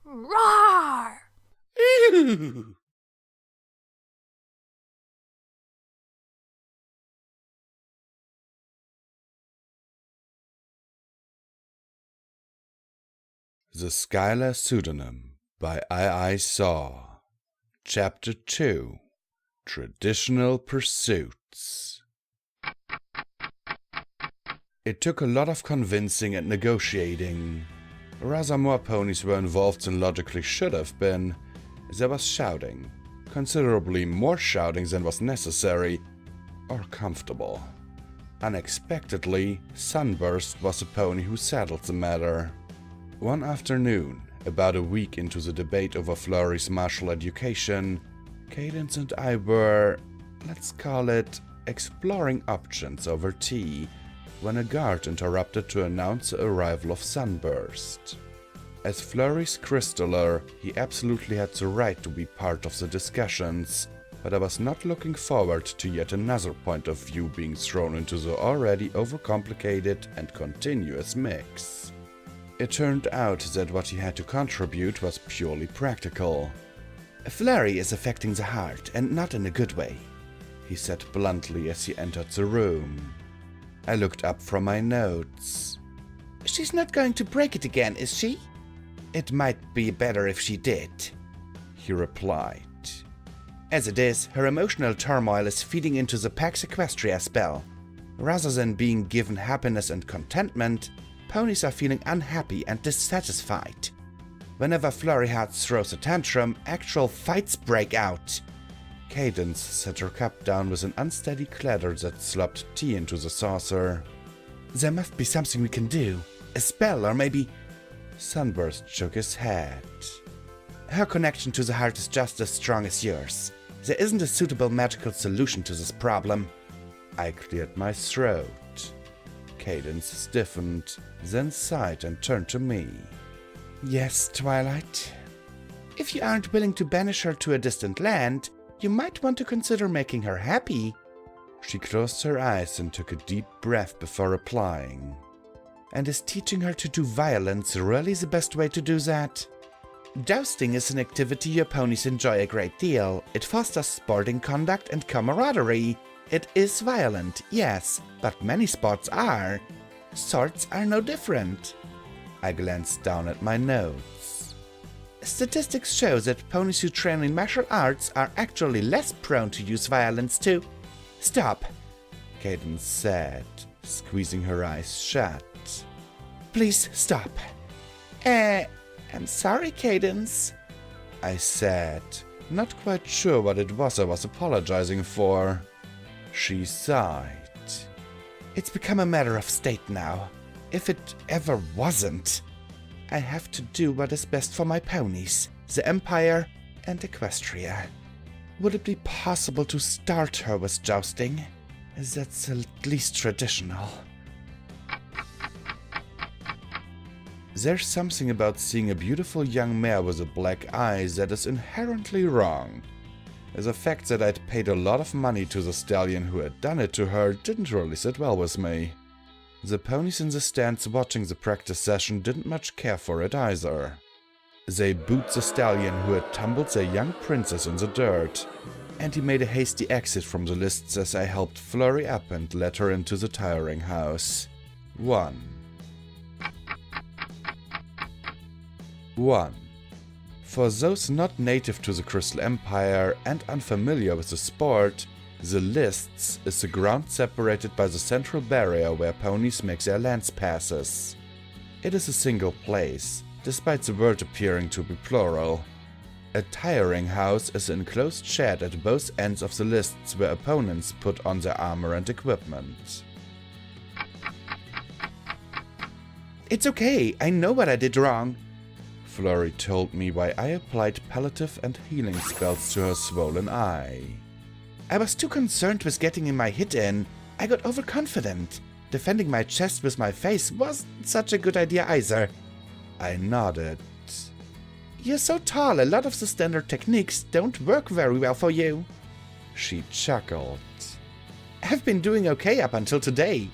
Roar! Ew. The Skyla Pseudonym by iisaw. Chapter 2. Traditional Pursuits. It took a lot of convincing and negotiating. Rather more ponies were involved than logically should have been. There was shouting, considerably more shouting than was necessary or comfortable. Unexpectedly, Sunburst was the pony who settled the matter. One afternoon, about a week into the debate over Flurry's martial education, Cadence and I were, let's call it, exploring options over tea, when a guard interrupted to announce the arrival of Sunburst. As Flurry's crystaller, he absolutely had the right to be part of the discussions, but I was not looking forward to yet another point of view being thrown into the already overcomplicated and continuous mix. It turned out that what he had to contribute was purely practical. "Flurry is affecting the heart, and not in a good way," he said bluntly as he entered the room. I looked up from my notes. "She's not going to break it again, is she?" "It might be better if she did," he replied. "As it is, her emotional turmoil is feeding into the Pax Equestria spell. Rather than being given happiness and contentment, ponies are feeling unhappy and dissatisfied. Whenever Flurry Heart throws a tantrum, actual fights break out." Cadence set her cup down with an unsteady clatter that slopped tea into the saucer. "There must be something we can do. A spell, or maybe—" Sunburst shook his head. "Her connection to the heart is just as strong as yours. There isn't a suitable magical solution to this problem." I cleared my throat. Cadence stiffened, then sighed and turned to me. "Yes, Twilight? If you aren't willing to banish her to a distant land, you might want to consider making her happy." She closed her eyes and took a deep breath before replying. "And is teaching her to do violence really the best way to do that?" "Jousting is an activity your ponies enjoy a great deal. It fosters sporting conduct and camaraderie. It is violent, yes, but many sports are. Swords are no different." I glanced down at my notes. "Statistics show that ponies who train in martial arts are actually less prone to use violence too." "Stop," Cadence said, squeezing her eyes shut. "Please stop." I'm sorry, Cadence," I said, not quite sure what it was I was apologizing for. She sighed. "It's become a matter of state now. If it ever wasn't. I have to do what is best for my ponies, the Empire, and Equestria. Would it be possible to start her with jousting? That's at least traditional." There's something about seeing a beautiful young mare with a black eye that is inherently wrong. The fact that I'd paid a lot of money to the stallion who had done it to her didn't really sit well with me. The ponies in the stands watching the practice session didn't much care for it either. They booed the stallion who had tumbled their young princess in the dirt, and he made a hasty exit from the lists as I helped Flurry up and led her into the tiring house. 1. For those not native to the Crystal Empire and unfamiliar with the sport, the lists is the ground separated by the central barrier where ponies make their lance passes. It is a single place, despite the word appearing to be plural. A tiring house is an enclosed shed at both ends of the lists where opponents put on their armor and equipment. "It's okay, I know what I did wrong," Flurry told me while I applied palliative and healing spells to her swollen eye. "I was too concerned with getting in my hit in. I got overconfident. Defending my chest with my face wasn't such a good idea either." I nodded. "You're so tall, a lot of the standard techniques don't work very well for you." She chuckled. "I've been doing okay up until today."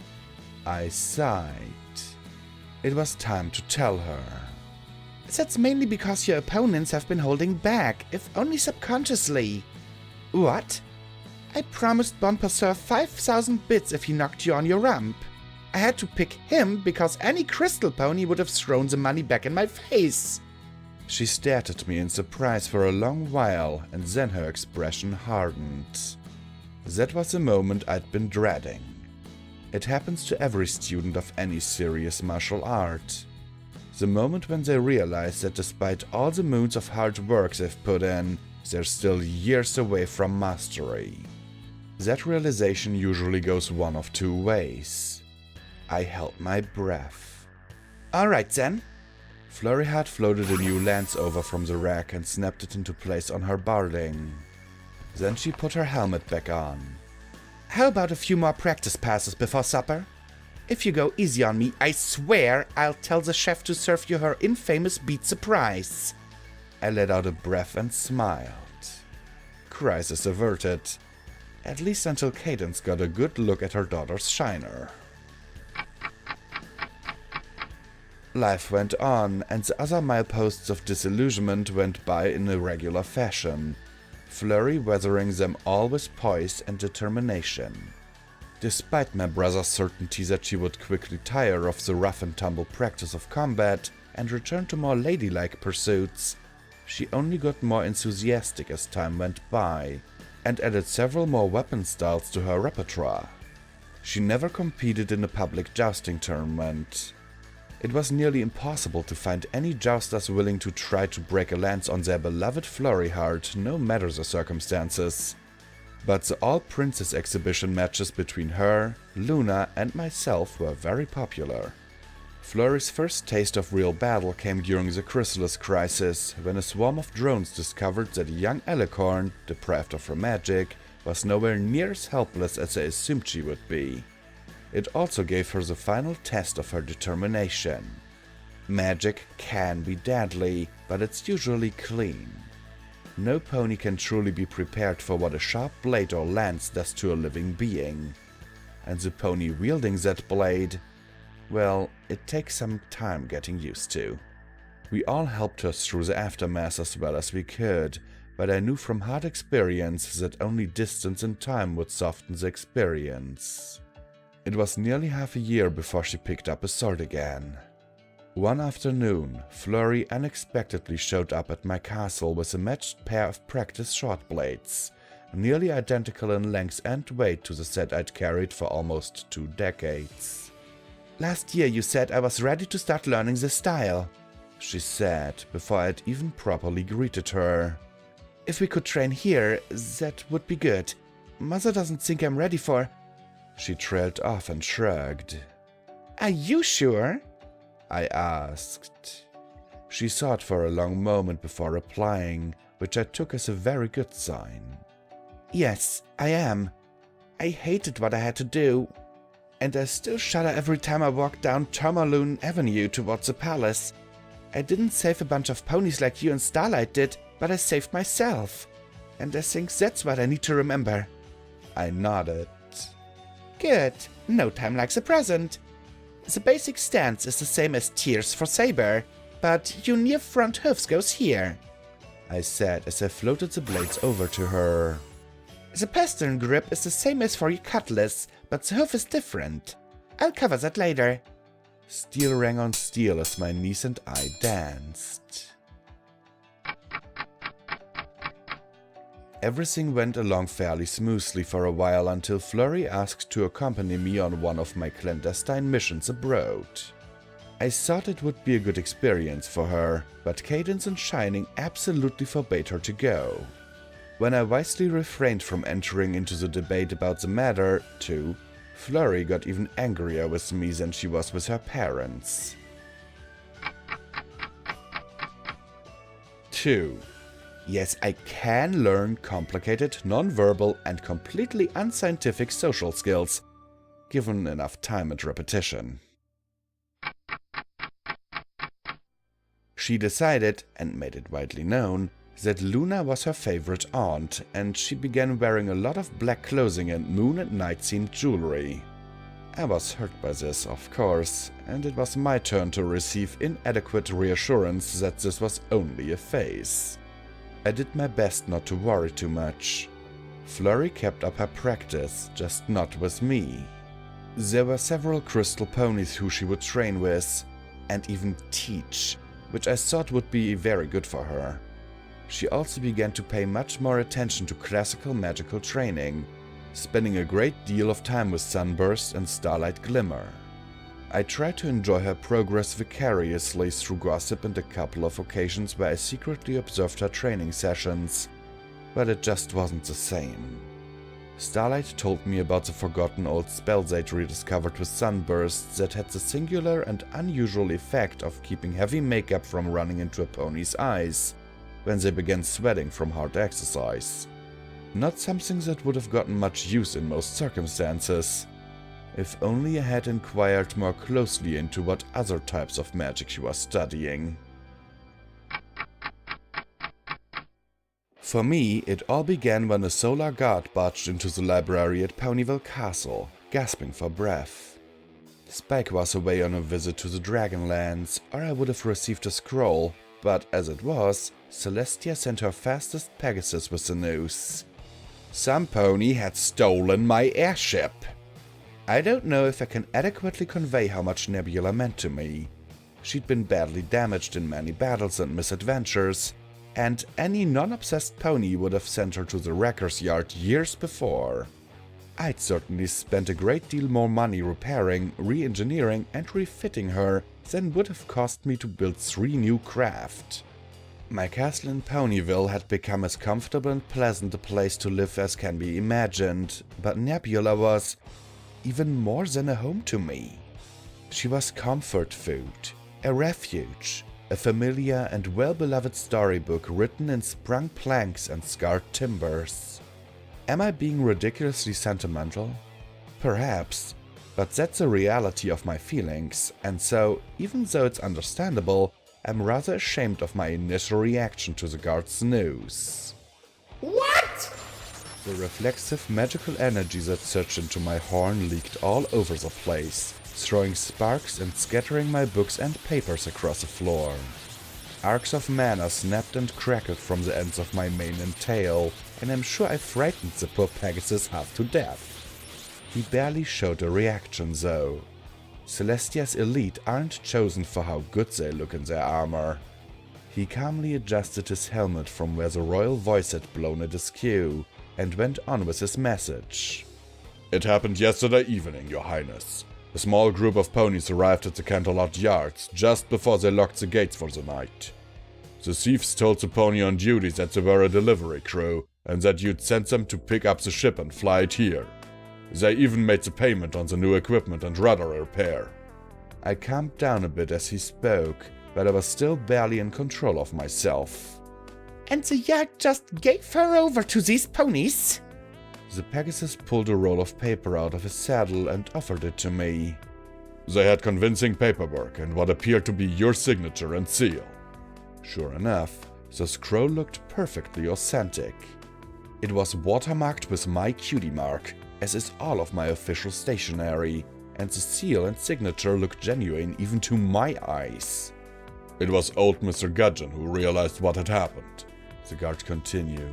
I sighed. It was time to tell her. That's mainly because your opponents have been holding back, if only subconsciously. What? I promised Bonperser 5,000 bits if he knocked you on your rump. I had to pick him because any crystal pony would have thrown the money back in my face. She stared at me in surprise for a long while, and then her expression hardened. That was the moment I'd been dreading. It happens to every student of any serious martial art. The moment when they realize that despite all the moons of hard work they've put in, they're still years away from mastery. That realization usually goes one of two ways. I held my breath. Alright then. Flurry had floated a new lance over from the rack and snapped it into place on her barding. Then she put her helmet back on. How about a few more practice passes before supper? If you go easy on me, I swear I'll tell the chef to serve you her infamous beet surprise. I let out a breath and smiled. Crisis averted. At least until Cadence got a good look at her daughter's shiner. Life went on, and the other mileposts of disillusionment went by in a regular fashion, Flurry weathering them all with poise and determination. Despite my brother's certainty that she would quickly tire of the rough-and-tumble practice of combat and return to more ladylike pursuits, she only got more enthusiastic as time went by, and added several more weapon styles to her repertoire. She never competed in a public jousting tournament. It was nearly impossible to find any jousters willing to try to break a lance on their beloved Flurry heart, no matter the circumstances. But the all-princess exhibition matches between her, Luna, and myself were very popular. Flurry's first taste of real battle came during the Chrysalis Crisis, when a swarm of drones discovered that a young alicorn, deprived of her magic, was nowhere near as helpless as they assumed she would be. It also gave her the final test of her determination. Magic can be deadly, but it's usually clean. No pony can truly be prepared for what a sharp blade or lance does to a living being. And the pony wielding that blade, well, it takes some time getting used to. We all helped her through the aftermath as well as we could, but I knew from hard experience that only distance and time would soften the experience. It was nearly half a year before she picked up a sword again. One afternoon, Flurry unexpectedly showed up at my castle with a matched pair of practice short blades, nearly identical in length and weight to the set I'd carried for almost 2 decades. Last year you said I was ready to start learning this style, she said before I'd even properly greeted her. If we could train here, that would be good. Mother doesn't think I'm ready for... She trailed off and shrugged. Are you sure? I asked. She thought for a long moment before replying, which I took as a very good sign. Yes, I am. I hated what I had to do, and I still shudder every time I walk down Tourmaline Avenue towards the palace. I didn't save a bunch of ponies like you and Starlight did, but I saved myself. And I think that's what I need to remember. I nodded. Good. No time like the present. The basic stance is the same as Thiese for Saber, but your near front hoofs goes here, I said as I floated the blades over to her. The pastern grip is the same as for your cutlass, but the hoof is different. I'll cover that later. Steel rang on steel as my niece and I danced. Everything went along fairly smoothly for a while until Flurry asked to accompany me on one of my clandestine missions abroad. I thought it would be a good experience for her, but Cadence and Shining absolutely forbade her to go. When I wisely refrained from entering into the debate about the matter, too, Flurry got even angrier with me than she was with her parents. 2. Yes, I can learn complicated, non-verbal, and completely unscientific social skills, given enough time and repetition. She decided, and made it widely known, that Luna was her favorite aunt, and she began wearing a lot of black clothing and moon and night-themed jewelry. I was hurt by this, of course, and it was my turn to receive inadequate reassurance that this was only a phase. I did my best not to worry too much. Flurry kept up her practice, just not with me. There were several crystal ponies who she would train with, and even teach, which I thought would be very good for her. She also began to pay much more attention to classical magical training, spending a great deal of time with Sunburst and Starlight Glimmer. I tried to enjoy her progress vicariously through gossip and a couple of occasions where I secretly observed her training sessions, but it just wasn't the same. Starlight told me about the forgotten old spells they'd rediscovered with Sunbursts that had the singular and unusual effect of keeping heavy makeup from running into a pony's eyes when they began sweating from hard exercise. Not something that would have gotten much use in most circumstances. If only I had inquired more closely into what other types of magic she was studying. For me, it all began when a solar guard barged into the library at Ponyville Castle, gasping for breath. Spike was away on a visit to the Dragonlands, or I would have received a scroll, but as it was, Celestia sent her fastest Pegasus with the news. Some pony had stolen my airship. I don't know if I can adequately convey how much Nebula meant to me. She'd been badly damaged in many battles and misadventures, and any non-obsessed pony would have sent her to the wrecker's yard years before. I'd certainly spent a great deal more money repairing, re-engineering and refitting her than would have cost me to build 3 new craft. My castle in Ponyville had become as comfortable and pleasant a place to live as can be imagined, but Nebula was even more than a home to me. She was comfort food, a refuge, a familiar and well-beloved storybook written in sprung planks and scarred timbers. Am I being ridiculously sentimental? Perhaps, but that's the reality of my feelings, and so, even though it's understandable, I'm rather ashamed of my initial reaction to the guard's news. What? The reflexive magical energy that surged into my horn leaked all over the place, throwing sparks and scattering my books and papers across the floor. Arcs of mana snapped and crackled from the ends of my mane and tail, and I'm sure I frightened the poor Pegasus half to death. He barely showed a reaction though. Celestia's elite aren't chosen for how good they look in their armor. He calmly adjusted his helmet from where the royal voice had blown it askew, and went on with his message. It happened yesterday evening, Your Highness. A small group of ponies arrived at the Canterlot Yards just before they locked the gates for the night. The thieves told the pony on duty that they were a delivery crew, and that you'd sent them to pick up the ship and fly it here. They even made the payment on the new equipment and rudder repair. I calmed down a bit as he spoke, but I was still barely in control of myself. And the yard just gave her over to these ponies? The Pegasus pulled a roll of paper out of his saddle and offered it to me. They had convincing paperwork and what appeared to be your signature and seal. Sure enough, the scroll looked perfectly authentic. It was watermarked with my cutie mark, as is all of my official stationery, and the seal and signature looked genuine even to my eyes. It was old Mr. Gudgeon who realized what had happened, the guard continued.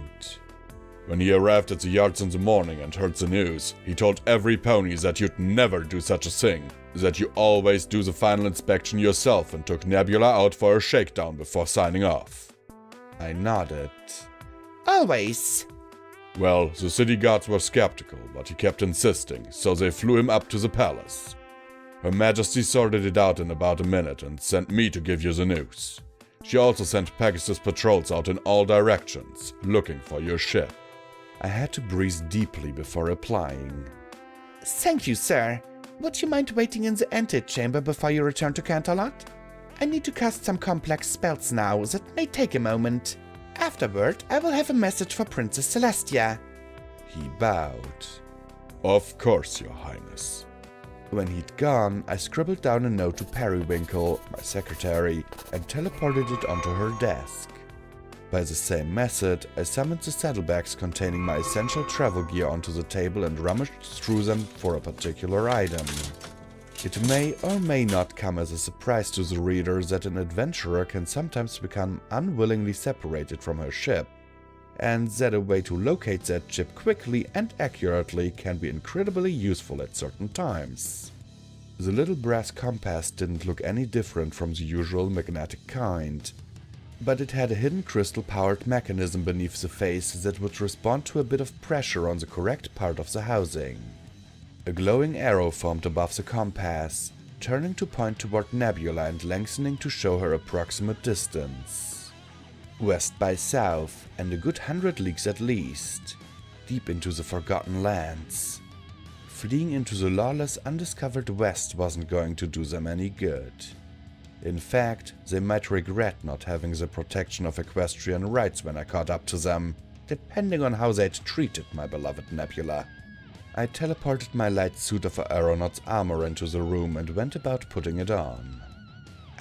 When he arrived at the yards in the morning and heard the news, he told every pony that you'd never do such a thing, that you always do the final inspection yourself, and took Nebula out for a shakedown before signing off. I nodded. Always. Well, the city guards were skeptical, but he kept insisting, so they flew him up to the palace. Her Majesty sorted it out in about a minute and sent me to give you the news. She also sent Pegasus patrols out in all directions, looking for your ship. I had to breathe deeply before replying. Thank you, sir. Would you mind waiting in the antechamber before you return to Canterlot? I need to cast some complex spells now that may take a moment. Afterward, I will have a message for Princess Celestia. He bowed. Of course, Your Highness. When he'd gone, I scribbled down a note to Periwinkle, my secretary, and teleported it onto her desk. By the same method, I summoned the saddlebags containing my essential travel gear onto the table and rummaged through them for a particular item. It may or may not come as a surprise to the reader that an adventurer can sometimes become unwillingly separated from her ship, and that a way to locate that ship quickly and accurately can be incredibly useful at certain times. The little brass compass didn't look any different from the usual magnetic kind, but it had a hidden crystal-powered mechanism beneath the face that would respond to a bit of pressure on the correct part of the housing. A glowing arrow formed above the compass, turning to point toward Nebula and lengthening to show her approximate distance. West by south, and a good 100 leagues at least, deep into the Forgotten Lands. Fleeing into the lawless, undiscovered West wasn't going to do them any good. In fact, they might regret not having the protection of equestrian rights when I caught up to them, depending on how they'd treated my beloved Nebula. I teleported my light suit of aeronaut's armor into the room and went about putting it on.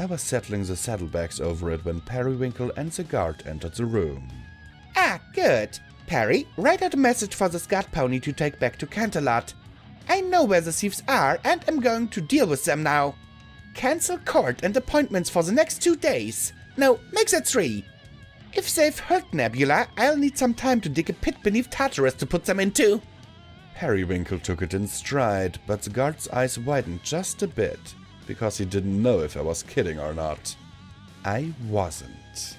I was settling the saddlebags over it when Periwinkle and the guard entered the room. Ah, good. Perry, write out a message for the Scat Pony to take back to Canterlot. I know where the thieves are and am going to deal with them now. Cancel court and appointments for the next 2 days. No, make that 3. If they've hurt Nebula, I'll need some time to dig a pit beneath Tartarus to put them into. Periwinkle took it in stride, but the guard's eyes widened just a bit, because he didn't know if I was kidding or not. I wasn't.